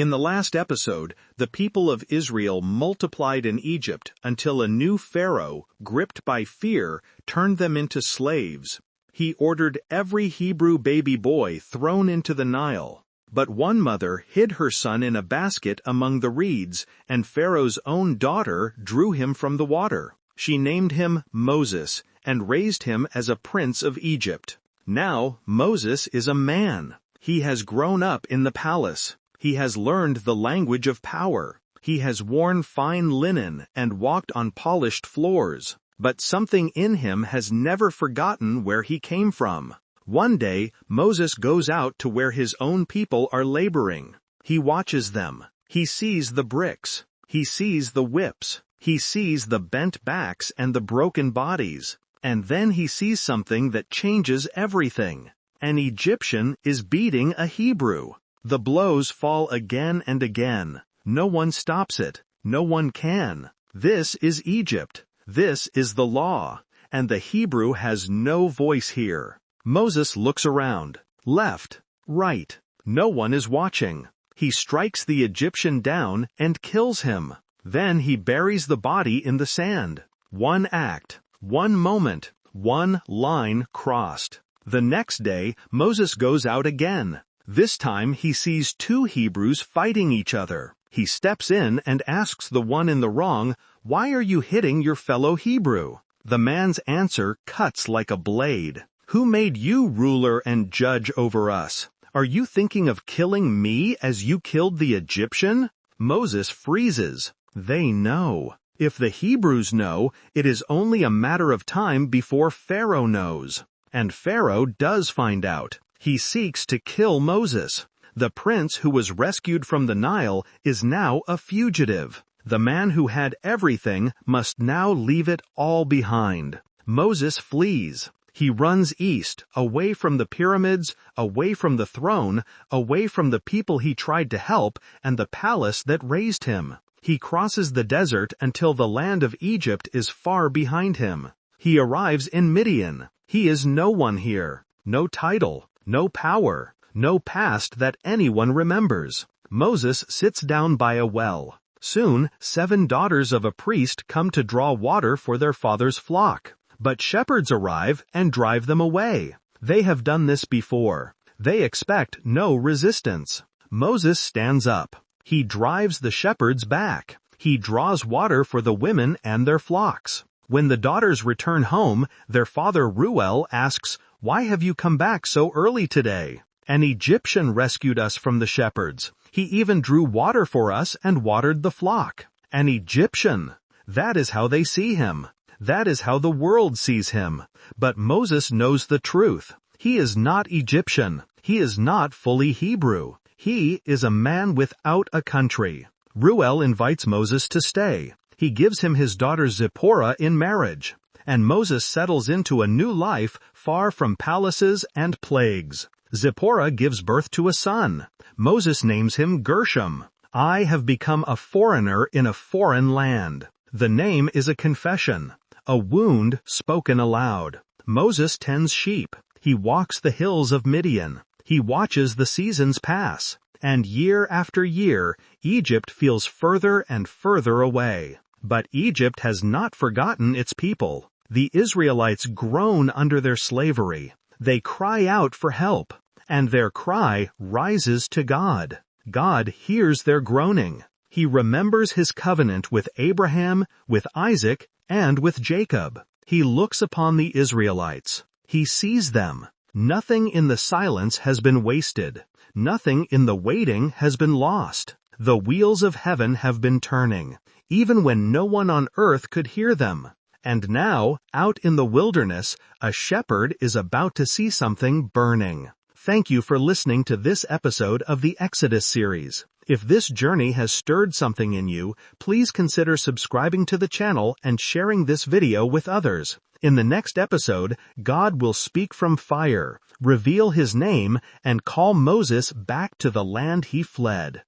In the last episode, the people of Israel multiplied in Egypt until a new Pharaoh, gripped by fear, turned them into slaves. He ordered every Hebrew baby boy thrown into the Nile. But one mother hid her son in a basket among the reeds, and Pharaoh's own daughter drew him from the water. She named him Moses, and raised him as a prince of Egypt. Now Moses is a man. He has grown up in the palace. He has learned the language of power. He has worn fine linen and walked on polished floors. But something in him has never forgotten where he came from. One day, Moses goes out to where his own people are laboring. He watches them. He sees the bricks. He sees the whips. He sees the bent backs and the broken bodies. And then he sees something that changes everything. An Egyptian is beating a Hebrew. The blows fall again and again. No one stops it. No one can. This is Egypt. This is the law. And the Hebrew has no voice here. Moses looks around. Left. Right. No one is watching. He strikes the Egyptian down and kills him. Then he buries the body in the sand. One act. One moment. One line crossed. The next day, Moses goes out again. This time he sees two Hebrews fighting each other. He steps in and asks the one in the wrong, "Why are you hitting your fellow Hebrew?" The man's answer cuts like a blade. "Who made you ruler and judge over us? Are you thinking of killing me as you killed the Egyptian?" Moses freezes. They know. If the Hebrews know, it is only a matter of time before Pharaoh knows. And Pharaoh does find out. He seeks to kill Moses. The prince who was rescued from the Nile is now a fugitive. The man who had everything must now leave it all behind. Moses flees. He runs east, away from the pyramids, away from the throne, away from the people he tried to help, and the palace that raised him. He crosses the desert until the land of Egypt is far behind him. He arrives in Midian. He is no one here. No title. No power, no past that anyone remembers. Moses sits down by a well. Soon, 7 daughters of a priest come to draw water for their father's flock. But shepherds arrive and drive them away. They have done this before. They expect no resistance. Moses stands up. He drives the shepherds back. He draws water for the women and their flocks. When the daughters return home, their father Reuel asks, "Why have you come back so early today? An Egyptian rescued us from the shepherds. He even drew water for us and watered the flock." An Egyptian. That is how they see him. That is how the world sees him. But Moses knows the truth. He is not Egyptian. He is not fully Hebrew. He is a man without a country. Reuel invites Moses to stay. He gives him his daughter Zipporah in marriage. And Moses settles into a new life far from palaces and plagues. Zipporah gives birth to a son. Moses names him Gershom. I have become a foreigner in a foreign land. The name is a confession, a wound spoken aloud. Moses tends sheep. He walks the hills of Midian. He watches the seasons pass. And year after year, Egypt feels further and further away. But Egypt has not forgotten its people. The Israelites groan under their slavery. They cry out for help, and their cry rises to God. God hears their groaning. He remembers his covenant with Abraham, with Isaac, and with Jacob. He looks upon the Israelites. He sees them. Nothing in the silence has been wasted. Nothing in the waiting has been lost. The wheels of heaven have been turning, even when no one on earth could hear them. And now, out in the wilderness, a shepherd is about to see something burning. Thank you for listening to this episode of the Exodus series. If this journey has stirred something in you, please consider subscribing to the channel and sharing this video with others. In the next episode, God will speak from fire, reveal his name, and call Moses back to the land he fled.